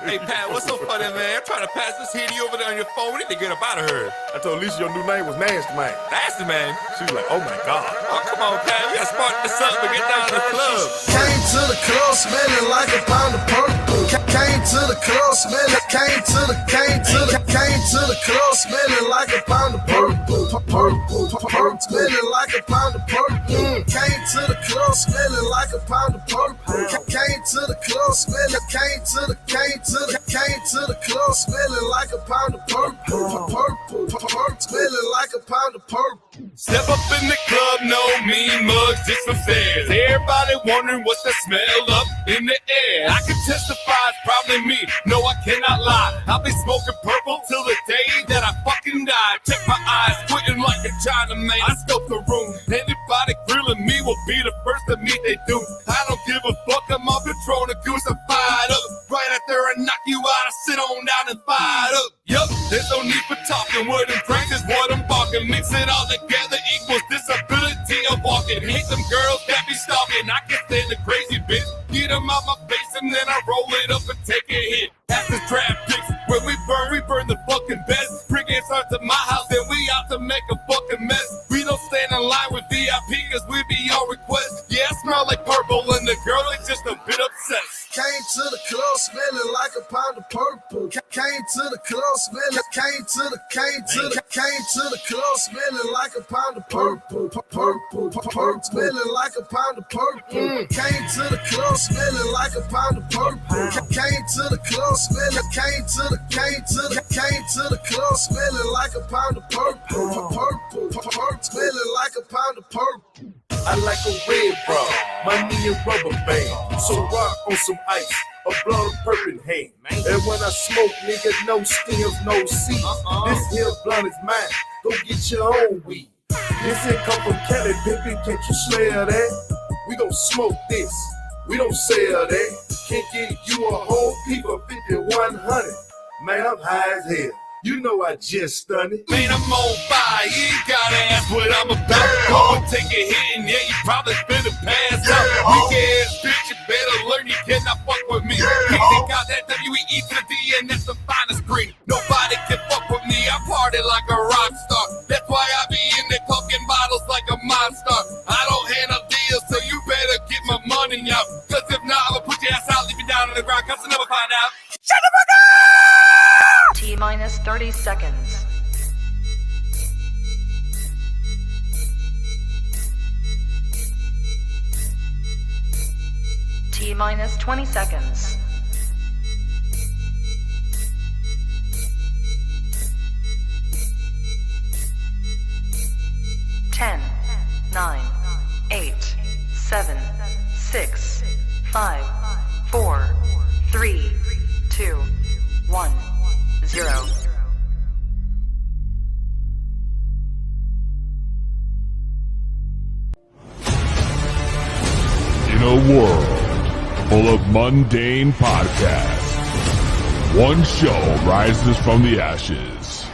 Hey, Pat, what's so funny, man? I'm trying to pass this hitty over there on your phone. We need to get up out of here. I told Lisa your new name was Nasty Man. Nasty Man? She was like, oh my God. Oh, come on, Pat. We gotta spark this up and get down to the club. Came to the club smelling like a pound of purple. Came to the club smelling, came to the club smelling like a pound of purple. Smelling like a pound of purple. Came to the club smelling like a pound of purple. Came to the club smelling, came to the club smelling like a pound of purple. Smelling like a pound of purple. Step up in the club, no mean mugs, just some stares. Everybody wondering what's the smell up in the air. I can testify it's probably me, no I cannot lie. I'll be smoking purple till the day that I fucking die. Check my eyes, squinting like a Chinaman. I scope the room, anybody grilling me will be the first to meet they do. I don't give a fuck, I'm off Patron and goose, I'm fired up. Right after I knock you out, I sit on down and fired up. Yup, there's no need for talking, word and drinks is what I'm barking. Mix it all together equals disability of walking. Hate them girls that be stalking, I can stand the crazy bitch. Get them out my face and then I roll it up and take a hit. That's the trap dicks, when we burn the fucking best. Bring it out to my house and we out to make a fucking mess. We don't stand in line with VIP cause we be on request. Yeah, I smell like purple and the girl is just a bit obsessed. Came to the club smelling like a pound of purple. Came to the club smelling, came to the club smelling like a pound of purple. Smelling like a pound of purple. Came to the club smelling like a pound of purple. Came to the club smelling, came to the club smelling like a pound of purple. Smelling like a pound of purple. I like a red bra, money and rubber band. So rock on some ice, a blood of purple hand. And when I smoke, nigga, no stems, no seeds. This here blunt is mine, go get your own weed. This here come from Cali, baby, can't you smell that? We gon' smoke this, we don't sell that. Can't get you a whole peep of 5100. Man, I'm high as hell. You know I just stunned it. Man, I'm on fire, you ain't gotta ask what I'm about. Go and take a hit and yeah, you probably finna pass out. Weak ass bitch, you better learn you cannot fuck with me. Peezy got that W-E to the D and that's the finest green. Nobody can fuck with me, I party like a rock star. That's why I be in there talking bottles like a monster. I don't handle deals, so you better get my money out. Cause if not, I'ma put your ass out, leave you down on the ground, cause I'll never find out. Shut the fuck up! T-minus 30 seconds. T-minus 20 seconds. 10, 9, 8, 7, 6, 5, 4, 3, 2, 1, 0. In a world full of mundane podcasts, one show rises from the ashes.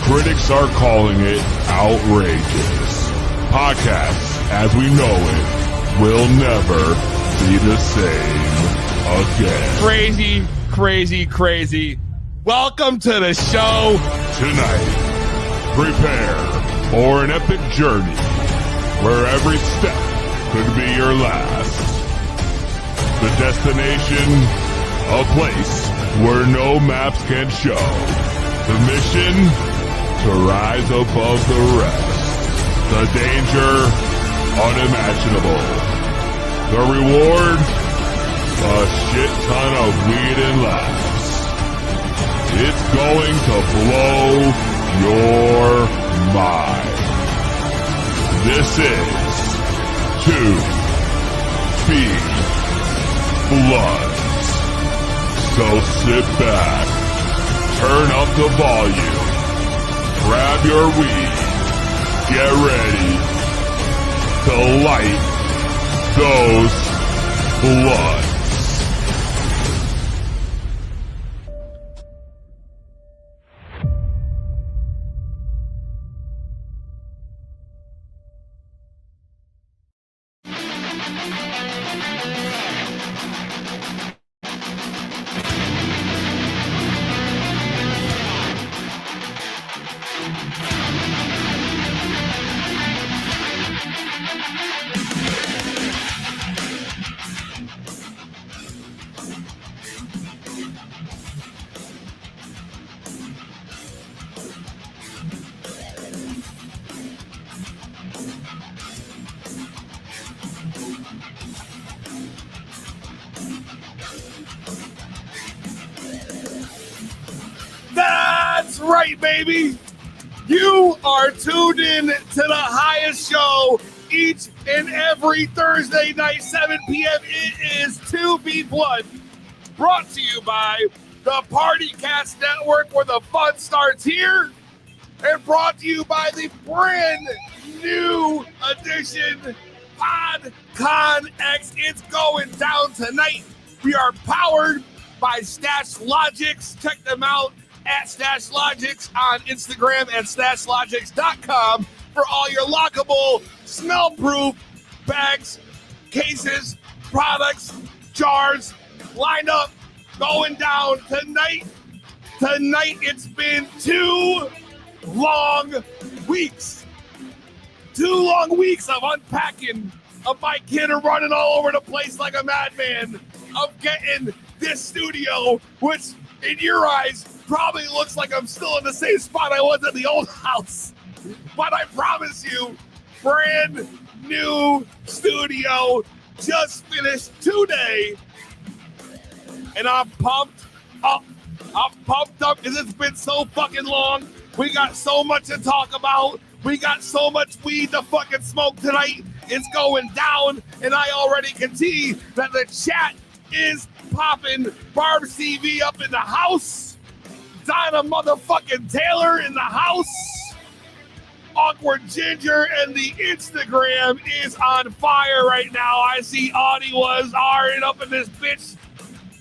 Critics are calling it outrageous. Podcasts, as we know it, will never be the same again. Crazy, crazy, crazy. Welcome to the show. Tonight, prepare for an epic journey where every step could be your last. The destination, a place where no maps can show. The mission, to rise above the rest. The danger, unimaginable. The reward, a shit ton of weed and laughs. It's going to blow your mind. This is 2 Feed Bloods. So sit back, turn up the volume, grab your weed, get ready to light those bloods. right, baby. You are tuned in to the highest show each and every Thursday night, 7 p.m. It is 2B Blood, brought to you by the PartyCast Network, where the fun starts here, and brought to you by the brand new edition PodConX. It's going down tonight. We are powered by Stashlogix. Check them out at Stashlogix on Instagram and Stashlogix.com for all your lockable, smell-proof bags, cases, products, jars, lined up, going down tonight. Tonight, it's been 2 long weeks. 2 long weeks of unpacking, of my kid running all over the place like a madman, of getting this studio, which in your eyes probably looks like I'm still in the same spot I was at the old house. But I promise you, brand new studio just finished today. And I'm pumped up. I'm pumped up because it's been so fucking long. We got so much to talk about. We got so much weed to fucking smoke tonight. It's going down, and I already can see that the chat is popping. Barb CV up in the house. Donna motherfucking Taylor in the house. Awkward Ginger and the Instagram is on fire right now. I see Audie was R'ing up in this bitch.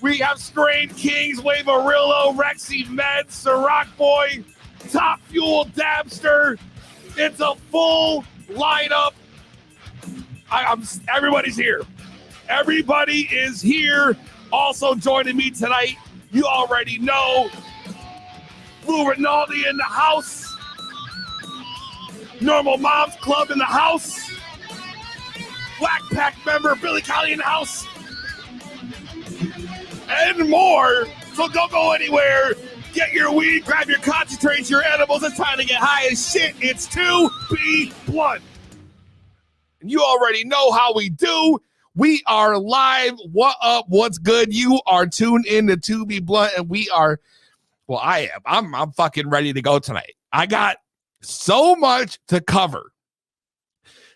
We have Strained Kings, Waverillo, Rexy Med, Ciroc Boy, Top Fuel Dabster. It's a full lineup. Everybody's here. Everybody is here. Also joining me tonight, you already know, Lou Rinaldi in the house. Normal Moms Club in the house. Black Pack member Billy Colley in the house. And more. So don't go anywhere. Get your weed, grab your concentrates, your edibles. It's time to get high as shit. It's 2B Blood. And you already know how we do. We are live. What up? What's good? You are tuned in to 2B Blood, and we are, well, I am. I'm fucking ready to go tonight. I got so much to cover.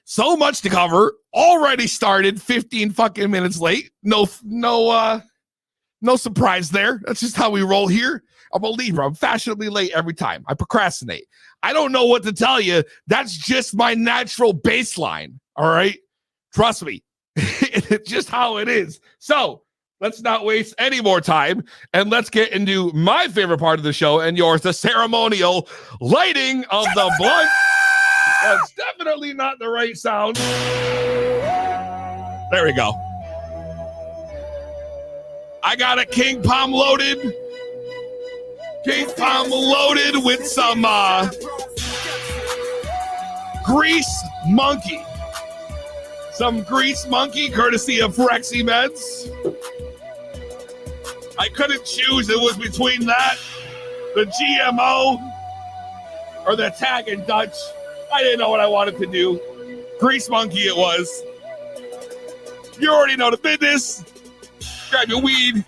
So much to cover. Already started 15 fucking minutes late. No surprise there. That's just how we roll here. I'm a Libra. I'm fashionably late every time. I procrastinate. I don't know what to tell you. That's just my natural baseline. All right? Trust me. It's just how it is. So let's not waste any more time, and let's get into my favorite part of the show and yours, the ceremonial lighting of the blunt. That's definitely not the right sound. There we go. I got a King Palm loaded. King Palm loaded with some Grease Monkey. Some Grease Monkey, courtesy of Rexy Meds. I couldn't choose. It was between that, the GMO, or the Tag and Dutch. I didn't know what I wanted to do. Grease Monkey it was. You already know the business. Grab your weed.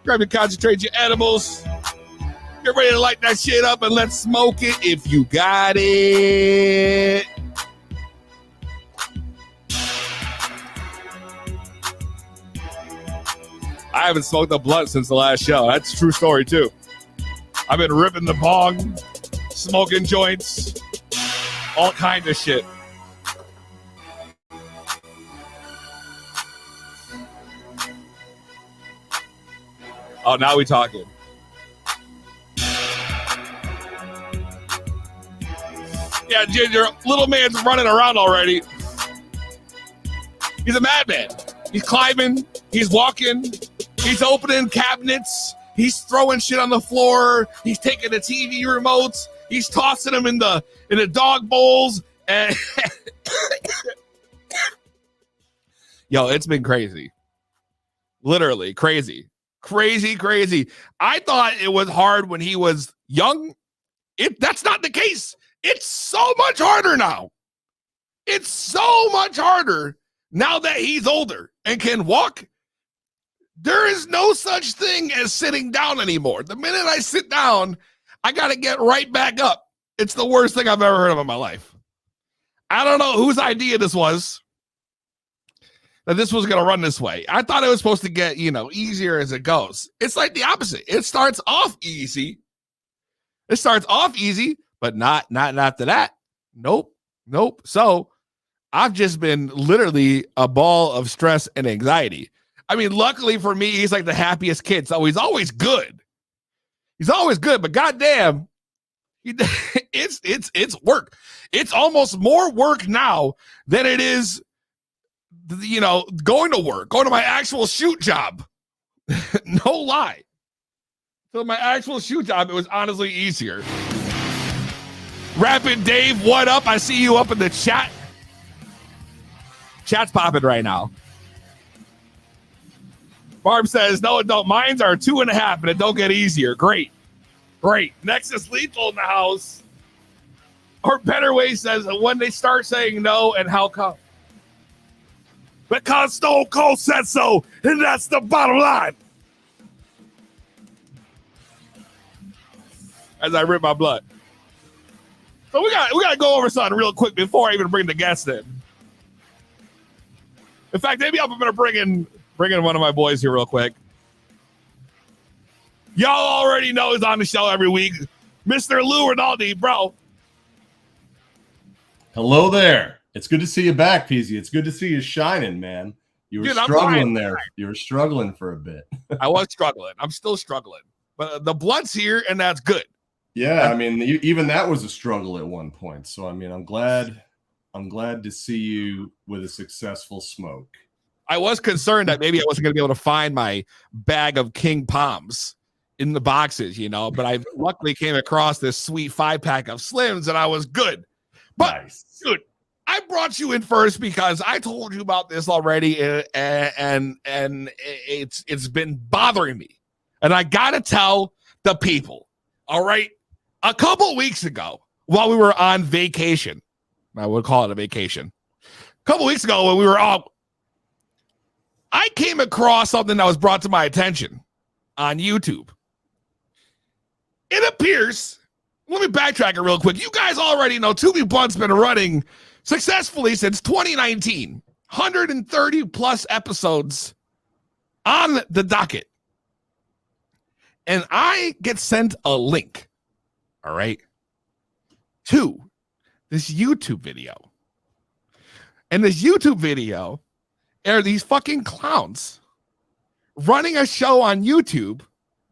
Grab your concentrate, your edibles. Get ready to light that shit up and let's smoke it if you got it. I haven't smoked a blunt since the last show. That's a true story, too. I've been ripping the bong, smoking joints, all kind of shit. Oh, now we talking. Yeah, Ginger, little man's running around already. He's a madman. He's climbing. He's walking. He's opening cabinets. He's throwing shit on the floor. He's taking the TV remotes. He's tossing them in the dog bowls. And yo, it's been crazy. Literally crazy. Crazy. I thought it was hard when he was young. That's not the case. It's so much harder now. It's so much harder now that he's older and can walk. There is no such thing as sitting down anymore. The minute I sit down, I got to get right back up. It's the worst thing I've ever heard of in my life. I don't know whose idea this was, that this was going to run this way. I thought it was supposed to get, easier as it goes. It's like the opposite. It starts off easy. But not after that. Nope. So I've just been literally a ball of stress and anxiety. I mean, luckily for me, he's like the happiest kid. So he's always good. But goddamn, it's work. It's almost more work now than it is, going to my actual shoot job. No lie. So my actual shoot job, it was honestly easier. Rapid Dave, what up? I see you up in the chat. Chat's popping right now. Barb says, no, it don't. Mines are 2.5 and it don't get easier. Great. Nexus Lethal in the house. Or Better Way says, when they start saying no and how come? Because Stone Cold said so, and that's the bottom line. As I rip my blood. So we got to go over something real quick before I even bring the guest in. In fact, maybe I'm going to bring in one of my boys here real quick. Y'all already know he's on the show every week. Mr. Lou Rinaldi, bro. Hello there. It's good to see you back, Peezy. It's good to see you shining, man. You were struggling there. You were struggling for a bit. I was struggling. I'm still struggling. But the blood's here, and that's good. Yeah, I mean, even that was a struggle at one point. So, I mean, I'm glad to see you with a successful smoke. I was concerned that maybe I wasn't going to be able to find my bag of King Palms in the boxes, but I luckily came across this sweet 5-pack of Slims, and I was good. But, nice. Dude, I brought you in first because I told you about this already, and it's been bothering me. And I got to tell the people, all right? A couple weeks ago, while we were on vacation, I would call it a vacation. A couple weeks ago when we were out, I came across something that was brought to my attention on YouTube. It appears, let me backtrack it real quick. You guys already know 2B Blunt's been running successfully since 2019. 130 plus episodes on the docket. And I get sent a link, all right, to this YouTube video. And this YouTube video are these fucking clowns running a show on YouTube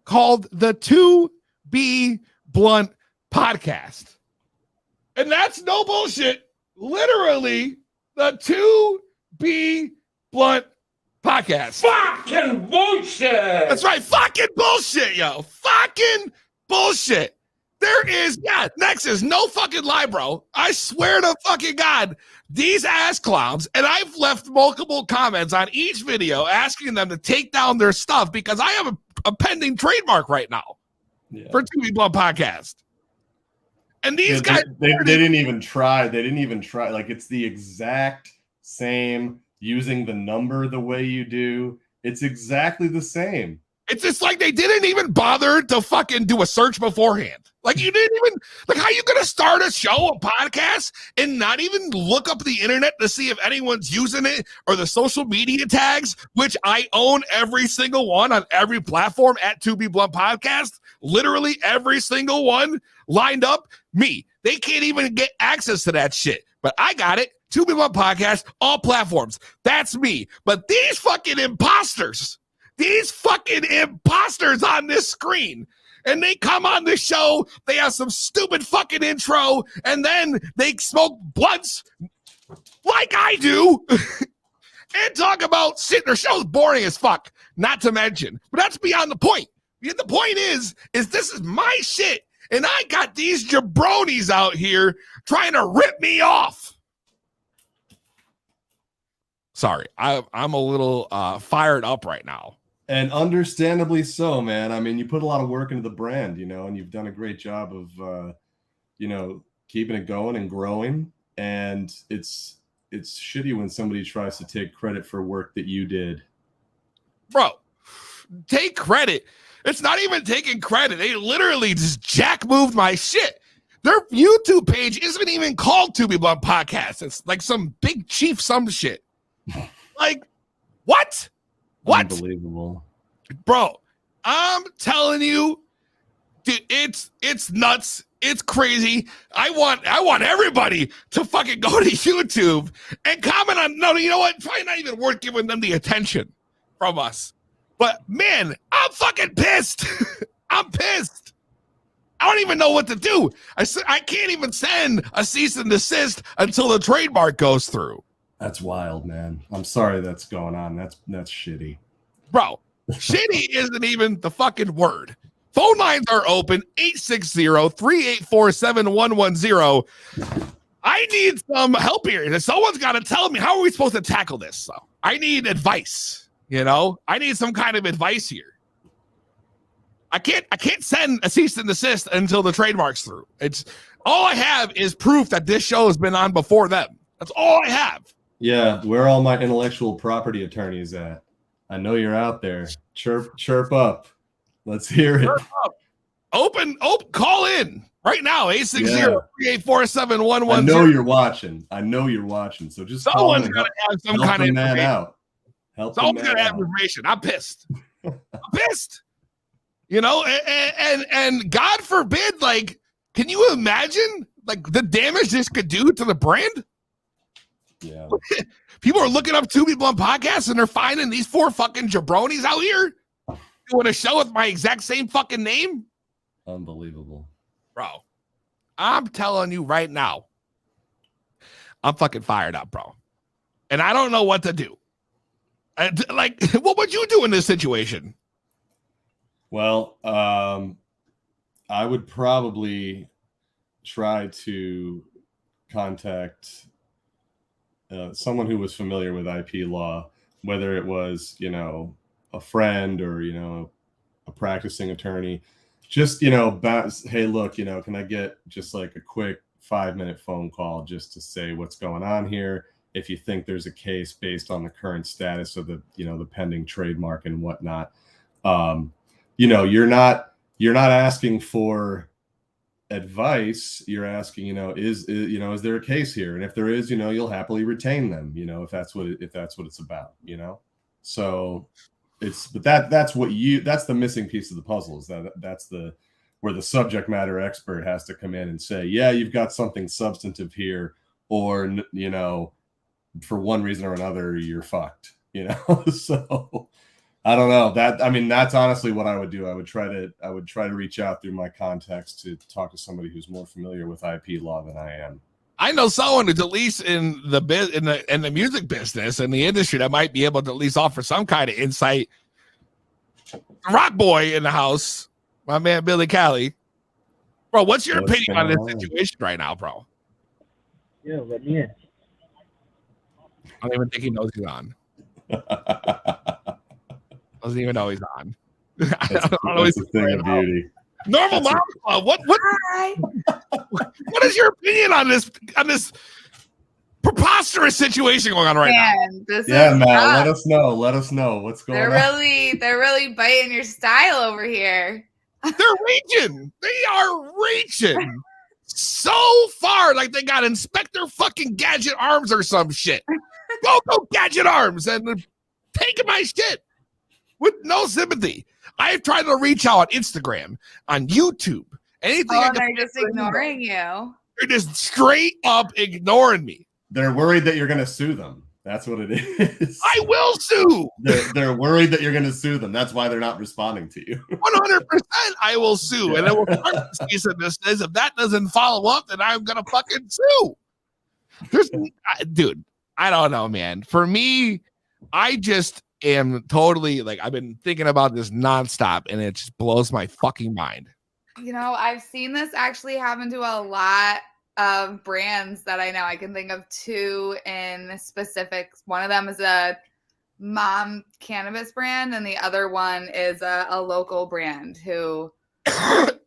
called the 2B Blunt Podcast. And that's no bullshit. Literally, the 2B Blunt Podcast. Fucking bullshit. That's right. Fucking bullshit, yo. Fucking bullshit. There is, Nexus, no fucking lie, bro. I swear to fucking God, these ass clowns, and I've left multiple comments on each video asking them to take down their stuff because I have a pending trademark right now for 2B Blunt Podcast. And these guys, they didn't even try. They didn't even try. Like, it's the exact same, using the number the way you do. It's exactly the same. It's just like they didn't even bother to fucking do a search beforehand. Like, you didn't even, like, how you gonna start a show, a podcast, and not even look up the internet to see if anyone's using it or the social media tags, which I own every single one on every platform at 2B Blunt Podcast. Literally every single one lined up. Me. They can't even get access to that shit. But I got it. 2B Blunt Podcast, all platforms. That's me. But these fucking imposters on this screen, and they come on this show, they have some stupid fucking intro, and then they smoke blunts like I do and talk about shit. Their show's boring as fuck, not to mention. But that's beyond the point. The point is this is my shit, and I got these jabronis out here trying to rip me off. Sorry, I'm a little fired up right now. And understandably so, man. I mean, you put a lot of work into the brand, and you've done a great job of, keeping it going and growing. And it's shitty when somebody tries to take credit for work that you did. Bro, take credit. It's not even taking credit. They literally just jack moved my shit. Their YouTube page isn't even called To Be Blunt Podcast. It's like some big chief some shit. Like, what? What? Unbelievable. Bro, I'm telling you, dude, it's nuts. It's crazy. I want everybody to fucking go to YouTube and comment on. No, you know what? It's probably not even worth giving them the attention from us. But man, I'm fucking pissed. I'm pissed. I don't even know what to do. I can't even send a cease and desist until the trademark goes through. That's wild, man. I'm sorry that's going on. That's shitty. Bro, shitty isn't even the fucking word. Phone lines are open, 860-384-7110. I need some help here. Someone's got to tell me, how are we supposed to tackle this? So I need advice, you know? I need some kind of advice here. I can't send a cease and desist until the trademark's through. It's all I have is proof that this show has been on before them. That's all I have. Yeah, where are all my intellectual property attorneys at? I know you're out there. Chirp up. Let's hear it. Open, call in right now. 860-384-7110. I know you're watching. So just someone's gonna have some kind of information. Out. Someone's gonna have information. I'm pissed. I'm pissed. You know, and God forbid, like, can you imagine like the damage this could do to the brand? Yeah. People are looking up To Be Blunt Podcasts and they're finding these four fucking jabronis out here doing a show with my exact same fucking name. Unbelievable. Bro, I'm telling you right now, I'm fucking fired up, bro. And I don't know what to do. Like, what would you do in this situation? Well, I would probably try to contact someone who was familiar with IP law, whether it was, you know, a friend or, you know, a practicing attorney. Just, you know, hey, look, you know, can I get just like a quick 5-minute phone call just to say what's going on here? If you think there's a case based on the current status of the, you know, the pending trademark and whatnot. You know, you're not asking for advice. You're asking, you know, is there a case here? And if there is, you know, you'll happily retain them, you know, if that's what it's about, you know? So that's the missing piece of the puzzle, is that's where the subject matter expert has to come in and say, yeah, you've got something substantive here, or, you know, for one reason or another, you're fucked, you know? So I don't know. That's honestly what I would do. I would try to reach out through my contacts to talk to somebody who's more familiar with IP law than I am. I know someone who's at least in the music business and the industry that might be able to at least offer some kind of insight. Rock boy in the house, my man Billy Cali. Bro, what's your opinion on this situation right now, bro? Yeah, let me in. I don't even think he knows he's on. Doesn't even know he's on. That's a thing of beauty. Normal Mom Club. What is your opinion on this preposterous situation going on right now? Matt, let us know what's going on. They're really biting your style over here. They're reaching. They are reaching so far, like they got Inspector fucking Gadget Arms or some shit. Go Gadget Arms, and they're taking my shit with no sympathy. I've tried to reach out on Instagram, on YouTube, anything. They're just ignoring you. They're just straight up ignoring me. They're worried that you're going to sue them. That's what it is. I will sue. They're worried that you're going to sue them. That's why they're not responding to you. 100%, I will sue, and it will start the cease and desist. If that doesn't follow up, then I'm going to fucking sue. Dude, I don't know, man. For me, I just am totally like, I've been thinking about this nonstop, and it just blows my fucking mind. You know, I've seen this actually happen to a lot of brands that I know. I can think of two in specific. One of them is a mom cannabis brand, and the other one is a local brand who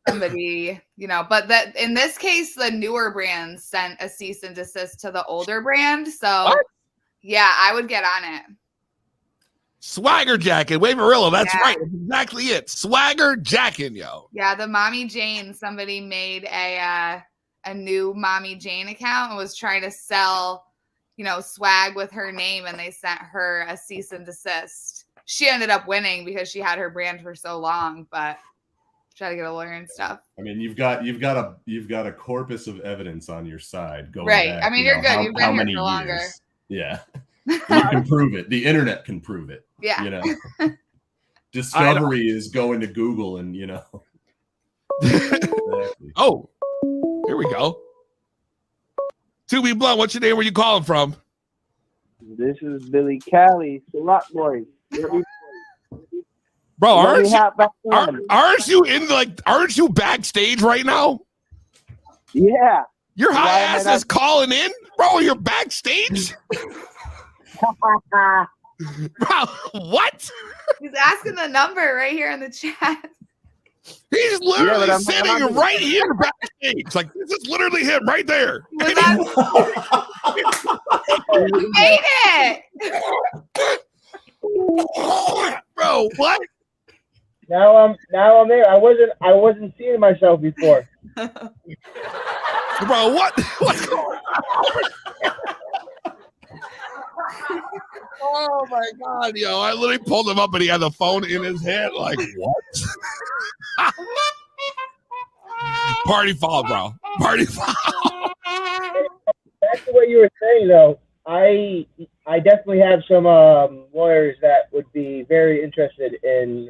somebody, you know, but that in this case, the newer brand sent a cease and desist to the older brand. So what? Yeah, I would get on it. Swagger jacking. Waverillo, that's Yeah. right. That's exactly it. Swagger jacking, yo. Yeah, the Mommy Jane, somebody made a new Mommy Jane account and was trying to sell, swag with her name, and they sent her a cease and desist. She ended up winning because she had her brand for so long, but try to get a lawyer and stuff. I mean, you've got a corpus of evidence on your side going Right. back, I mean, you're good. You've been here many for longer. years? Yeah. You can prove it. The internet can prove it. Yeah. Discovery is going to Google and Exactly. Oh, here we go. To be blunt, what's your name? Where you calling from? This is Billy Cali, Salot Boy. Bro, aren't you backstage right now? Yeah. Your high ass is calling in? Bro, you're backstage? Bro, what? He's asking the number right here in the chat. He's literally sitting right here backstage. Like, this is literally him right there. He made it. Bro, what? Now I'm there. I wasn't seeing myself before. Bro, what's going on? Oh my god, yo! I literally pulled him up and he had the phone in his hand. Like, what? Party foul, bro. Party foul. Back to what you were saying, though. I definitely have some lawyers that would be very interested in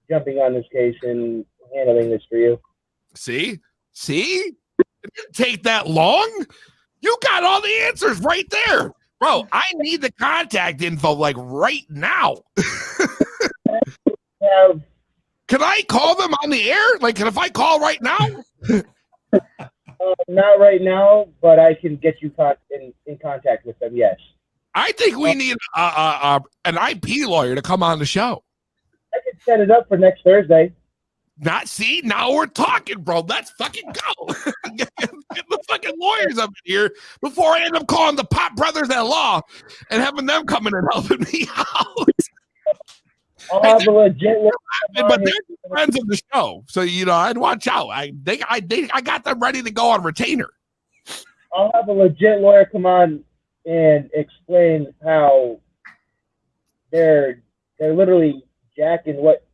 jumping on this case and handling this for you. See? It didn't take that long. You got all the answers right there. Bro, I need the contact info like right now. Can I call them on the air? Like, if I call right now? Not right now, but I can get you in contact with them, yes. I think we need an IP lawyer to come on the show. I can set it up for next Thursday. Now we're talking, bro. Let's fucking go. Get the fucking lawyers up in here before I end up calling the Pop Brothers at Law and having them coming and helping me out. I'll have a legit lawyer. But they're friends of the show, so I'd watch out. I got them ready to go on retainer. I'll have a legit lawyer come on and explain how they're literally jacking what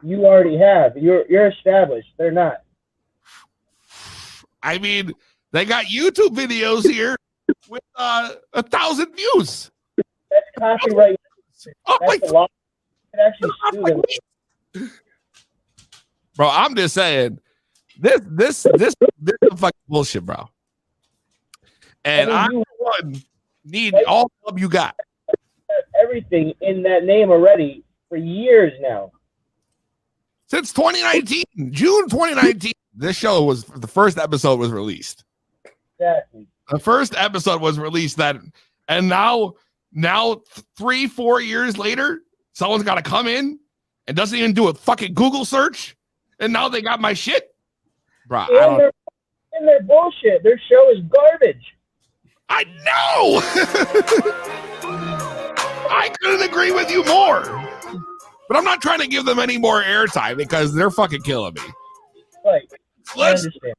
you already have. You're established. They're not. I mean, they got YouTube videos here with 1,000 views. That's copyright. Oh my God. Actually sue them. Bro, I'm just saying, this is fucking bullshit, bro. And I need all the help you got. Everything in that name already for years now. Since 2019, June 2019, this show was the first episode was released. Exactly. The first episode was released and now 3-4 years later, someone's got to come in and doesn't even do a fucking Google search, and now they got my shit, bro. And their bullshit. Their show is garbage. I know. I couldn't agree with you more. But I'm not trying to give them any more airtime because they're fucking killing me. Right. I understand.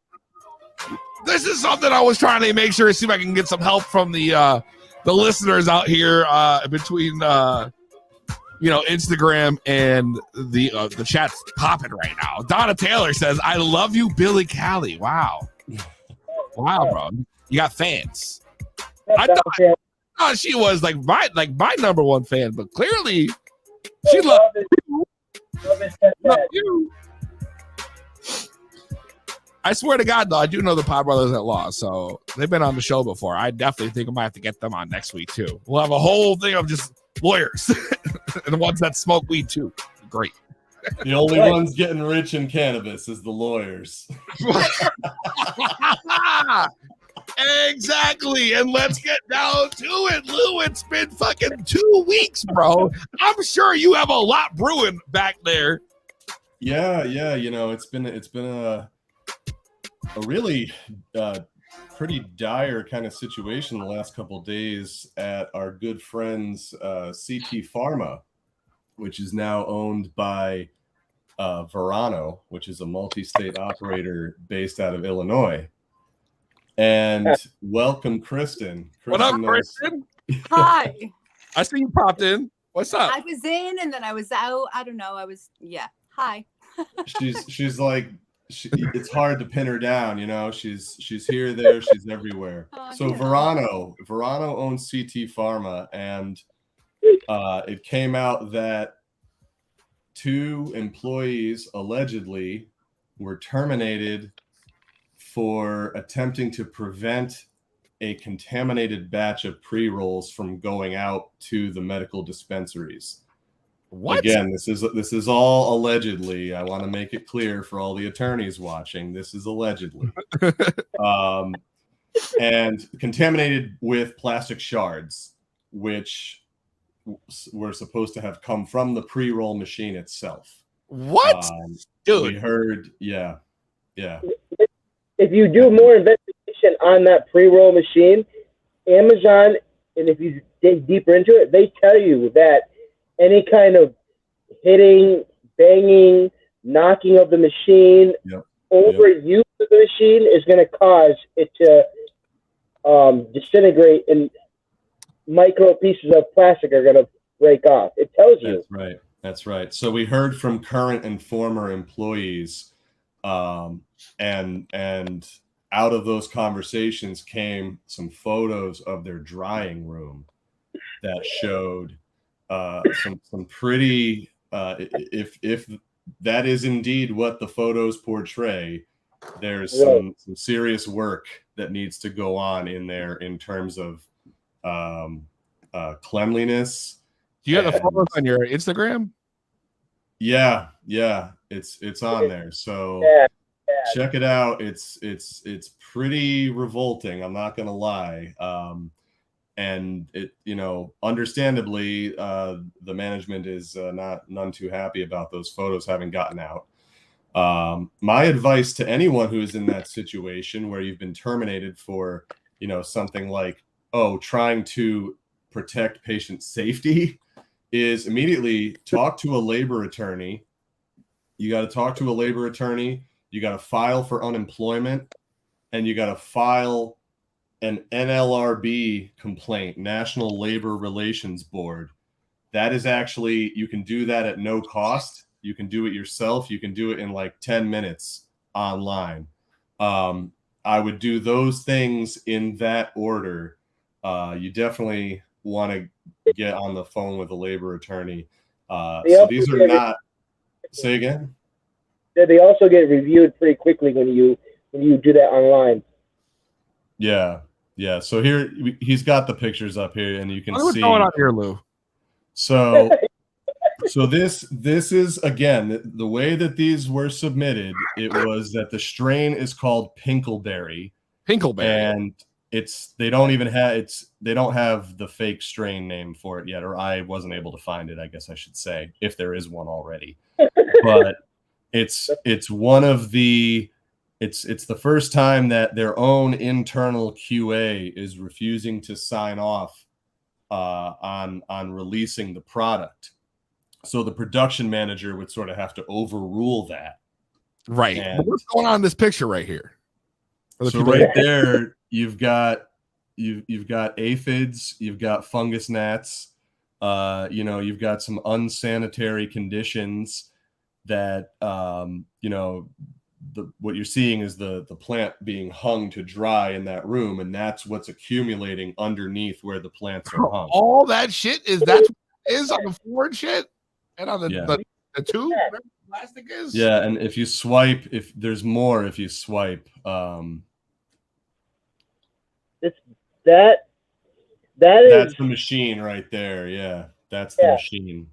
This is something I was trying to make sure to see if I can get some help from the listeners out here between Instagram and the chat's popping right now. Donna Taylor says, "I love you, Billy Cali." Wow, bro, you got fans. I thought she was like my number one fan, but clearly she loves you. I swear to God, though, I do know the Pod Brothers at Law, so they've been on the show before. I definitely think I might have to get them on next week, too. We'll have a whole thing of just lawyers and the ones that smoke weed, too. Great. The only ones getting rich in cannabis is the lawyers. Exactly. And let's get down to it, Lou. It's been fucking 2 weeks, bro. I'm sure you have a lot brewing back there. Yeah. It's been a really pretty dire kind of situation the last couple of days at our good friends CT Pharma, which is now owned by Verano, which is a multi-state operator based out of Illinois. And welcome, Kristen. What up, knows- Kristen? Hi. I see you popped in. What's up? I was in and then I was out. I don't know. Hi. she's like, it's hard to pin her down, you know. She's here, there, she's everywhere. So yeah. Verano owns CT Pharma, and it came out that 2 employees allegedly were terminated for attempting to prevent a contaminated batch of pre-rolls from going out to the medical dispensaries. What? Again, this is all allegedly. I want to make it clear for all the attorneys watching. This is allegedly. And contaminated with plastic shards, which were supposed to have come from the pre-roll machine itself. What? Dude. We heard, yeah. If you do more investigation on that pre-roll machine, Amazon, and if you dig deeper into it, they tell you that any kind of hitting, banging, knocking of the machine, overuse of the machine is going to cause it to disintegrate, and micro pieces of plastic are going to break off. It tells you. That's right. So we heard from current and former employees, and out of those conversations came some photos of their drying room that showed some pretty if that is indeed what the photos portray, there's some serious work that needs to go on in there in terms of cleanliness. Do you have the photos on your Instagram? Yeah, it's on there. So check it out. It's pretty revolting, I'm not gonna lie. And it, you know, understandably, the management is none too happy about those photos having gotten out. My advice to anyone who is in that situation where you've been terminated for, you know, something like, trying to protect patient safety, is immediately talk to a labor attorney. You got to talk to a labor attorney. You got to file for unemployment, and you got to file an NLRB complaint, National Labor Relations Board. That is actually, you can do that at no cost. You can do it yourself. You can do it in like 10 minutes online. I would do those things in that order. You definitely want to get on the phone with a labor attorney. So these are not, say again? They also get reviewed pretty quickly when you do that online. Yeah. So here he's got the pictures up here, and you can see. What's going on here, Lou? So this is, again, the way that these were submitted. It was that the strain is called Pinkleberry, and they don't have the fake strain name for it yet, or I wasn't able to find it, I guess I should say, if there is one already. But it's one of the. It's the first time that their own internal QA is refusing to sign off on releasing the product. So the production manager would sort of have to overrule that. Right. But what's going on in this picture right here? So right there, you've got aphids, you've got fungus gnats, you've got some unsanitary conditions that what you're seeing is the plant being hung to dry in that room, and that's what's accumulating underneath where the plants are hung. All that shit is on the floor and shit, and on the tube where the plastic is. Yeah, and if you swipe, if there's more, if you swipe, that's the machine right there. Yeah, that's the machine.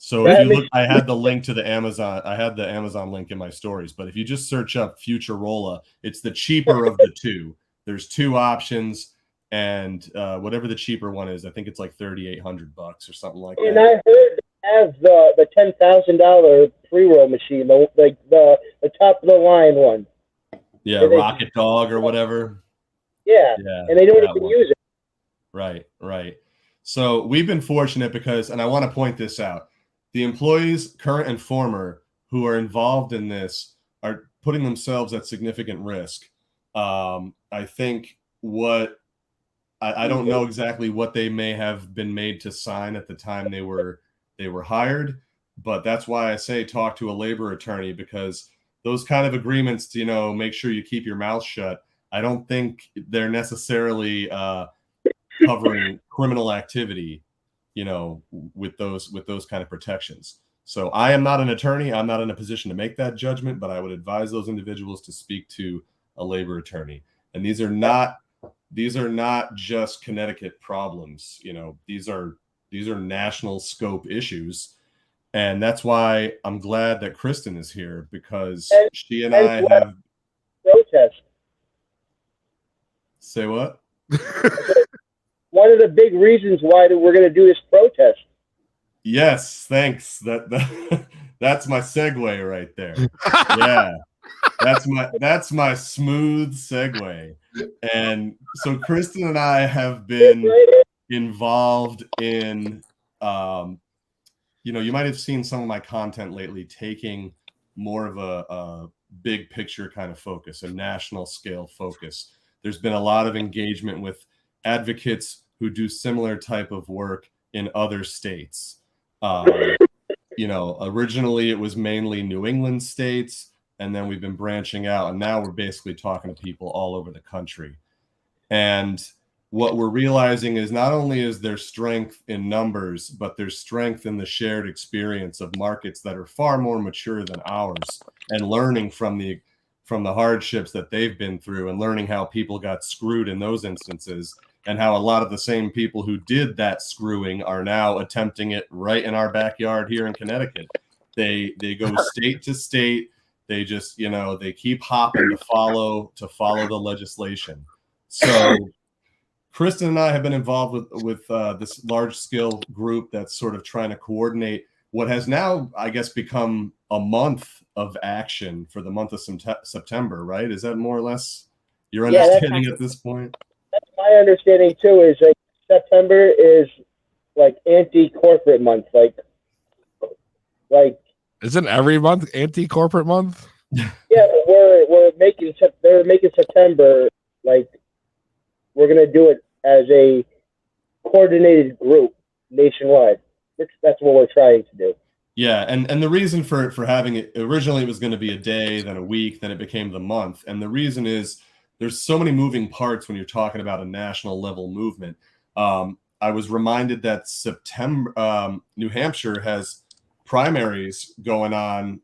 So if you look, I had the link to the Amazon. I had the Amazon link in my stories. But if you just search up Futurola, it's the cheaper of the two. There's 2 options, and whatever the cheaper one is, I think it's like $3,800 or something like that. And I heard they have the $10,000 pre-roll machine, the top of the line one. Yeah, Rocket Dog or whatever. Yeah, Yeah, and they don't that even one. use it. Right. So we've been fortunate because, and I want to point this out, the employees, current and former, who are involved in this are putting themselves at significant risk. I think I don't know exactly what they may have been made to sign at the time they were hired, but that's why I say talk to a labor attorney, because those kind of agreements to, make sure you keep your mouth shut, I don't think they're necessarily covering criminal activity, with those kind of protections. So I am not an attorney. I'm not in a position to make that judgment, but I would advise those individuals to speak to a labor attorney. And these are not just Connecticut problems. These are national scope issues. And that's why I'm glad that Kristen is here, because she and I have protest. Say what? One of the big reasons why we're going to do this protest. Yes, thanks. That's my segue right there. Yeah. That's my smooth segue. And so Kristen and I have been involved in you might have seen some of my content lately taking more of a big picture kind of focus, a national scale focus. There's been a lot of engagement with advocates who do similar type of work in other states. Originally it was mainly New England states, and then we've been branching out, and now we're basically talking to people all over the country. And what we're realizing is not only is there strength in numbers, but there's strength in the shared experience of markets that are far more mature than ours, and learning from the hardships that they've been through, and learning how people got screwed in those instances, and how a lot of the same people who did that screwing are now attempting it right in our backyard here in Connecticut. They go state to state. They just, they keep hopping to follow the legislation. So Kristen and I have been involved with this large scale group that's sort of trying to coordinate what has now, I guess, become a month of action for the month of September, right? Is that more or less your understanding at this point? That's my understanding too, is like September is like anti-corporate month. Like isn't every month anti-corporate month? Yeah, they're making September, like, we're gonna do it as a coordinated group nationwide. That's what we're trying to do. Yeah, and the reason for having it, originally it was going to be a day, then a week, then it became the month. And the reason is there's so many moving parts when you're talking about a national level movement. I was reminded that September, New Hampshire has primaries going on,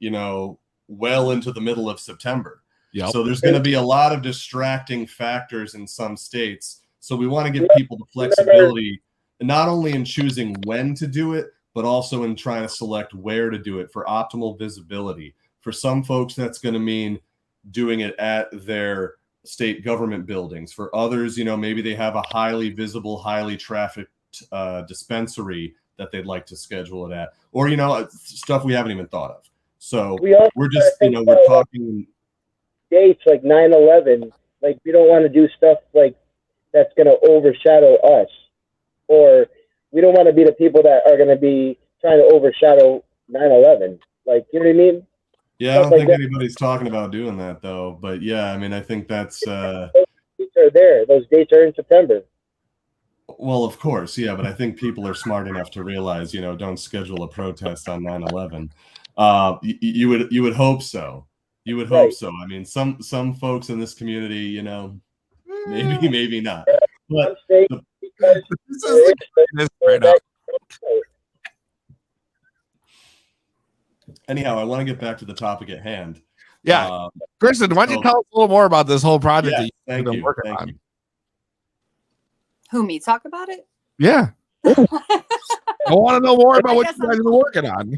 well into the middle of September. Yep. So there's going to be a lot of distracting factors in some states. So we want to give people the flexibility, not only in choosing when to do it, but also in trying to select where to do it for optimal visibility. For some folks, that's going to mean doing it at their state government buildings. For others, maybe they have a highly visible, highly trafficked dispensary that they'd like to schedule it at, or, stuff we haven't even thought of. So we're just, we're talking dates like 9/11. Like, we don't want to do stuff like that's going to overshadow us, or we don't want to be the people that are going to be trying to overshadow 9/11. Like, you know what I mean? Yeah, I don't think anybody's talking about doing that, though. But yeah, I mean, I think that's those dates are there. Those dates are in September. Well, of course, yeah, but I think people are smart enough to realize, don't schedule a protest on 9/11. You would hope so. You would hope so. I mean, some folks in this community, maybe not. But anyhow, I want to get back to the topic at hand. Yeah, Kristen, why don't you tell us a little more about this whole project that you've been working on? You. Who, me talk about it? Yeah. I want to know more about what you guys are working on.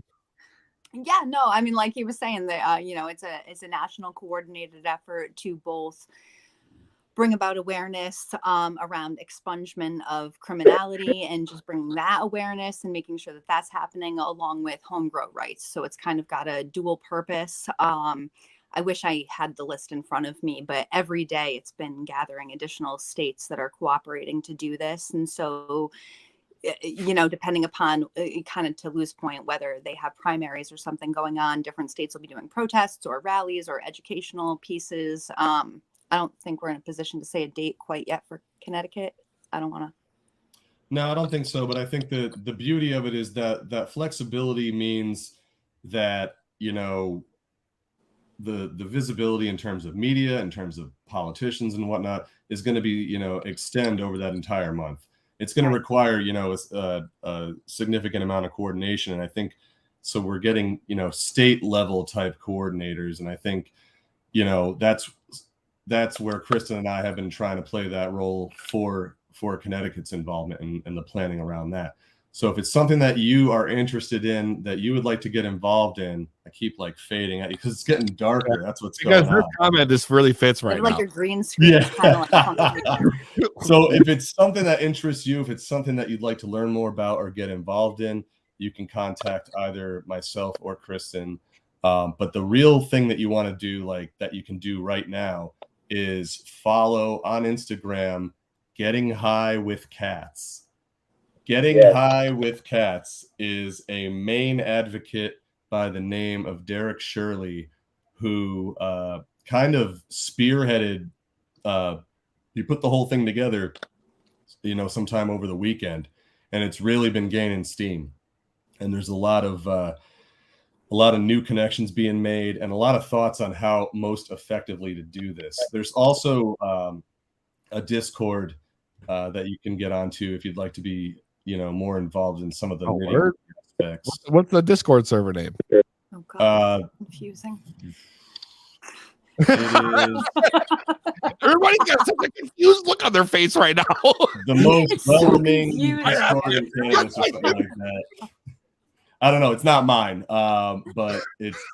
Yeah, no, I mean, like he was saying, that it's a national coordinated effort to both bring about awareness around expungement of criminality, and just bringing that awareness and making sure that that's happening, along with home grow rights. So it's kind of got a dual purpose. I wish I had the list in front of me, but every day it's been gathering additional states that are cooperating to do this. And so, you know, depending upon kind of to Lou's point, whether they have primaries or something going on, different states will be doing protests or rallies or educational pieces. I don't think we're in a position to say a date quite yet for Connecticut. I don't want to. No, I don't think so. But I think the beauty of it is that flexibility means that, you know, the visibility in terms of media, in terms of politicians and whatnot, is going to be, you know, extend over that entire month. It's going to require, you know, a significant amount of coordination. And I think so we're getting, you know, state level type coordinators. And I think, you know, that's where Kristen and I have been trying to play that role for Connecticut's involvement and the planning around that. So if it's something that you are interested in, that you would like to get involved in, I keep like fading at you because it's getting darker. That's what's going on. Because this comment just really fits right like now. your green screen. Yeah. Kind of like So if it's something that interests you, if it's something that you'd like to learn more about or get involved in, you can contact either myself or Kristen. But the real thing that you want to do, like that you can do right now, is follow on Instagram, Getting High with Cats. Getting High with Cats is a Maine advocate by the name of Derek Shirley, who kind of spearheaded, he put the whole thing together, you know, sometime over the weekend, and it's really been gaining steam. And there's a lot of new connections being made and a lot of thoughts on how most effectively to do this. There's also a Discord that you can get onto if you'd like to be, you know, more involved in some of the nitty aspects. What's the Discord server name? Oh God, confusing. It is Everybody's got such a confused look on their face right now. the most It's so well-named confusing. Discord in Canada or something like that. I don't know. It's not mine, but it's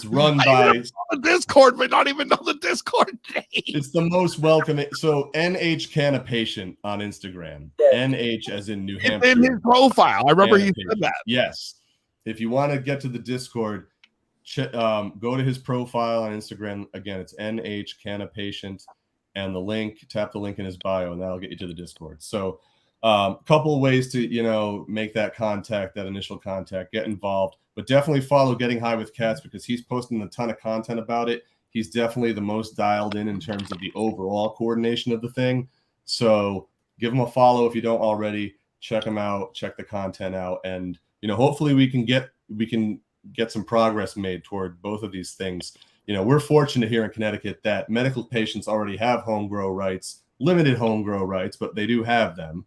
run by the Discord, but not even know the Discord name. It's the most welcoming. So NH Canna Patient on Instagram. NH as in New Hampshire. It's in his profile. I remember he Canna said that. Yes. If you want to get to the Discord, go to his profile on Instagram. Again, it's NH Canna Patient, and tap the link in his bio, and that'll get you to the Discord. So couple of ways to, you know, make that contact, that initial contact, get involved, but definitely follow Getting High with Cats because he's posting a ton of content about it. He's definitely the most dialed in terms of the overall coordination of the thing. So give him a follow if you don't already. Check him out, check the content out, and, you know, hopefully we can get some progress made toward both of these things. You know, we're fortunate here in Connecticut that medical patients already have home grow rights, limited home grow rights, but they do have them.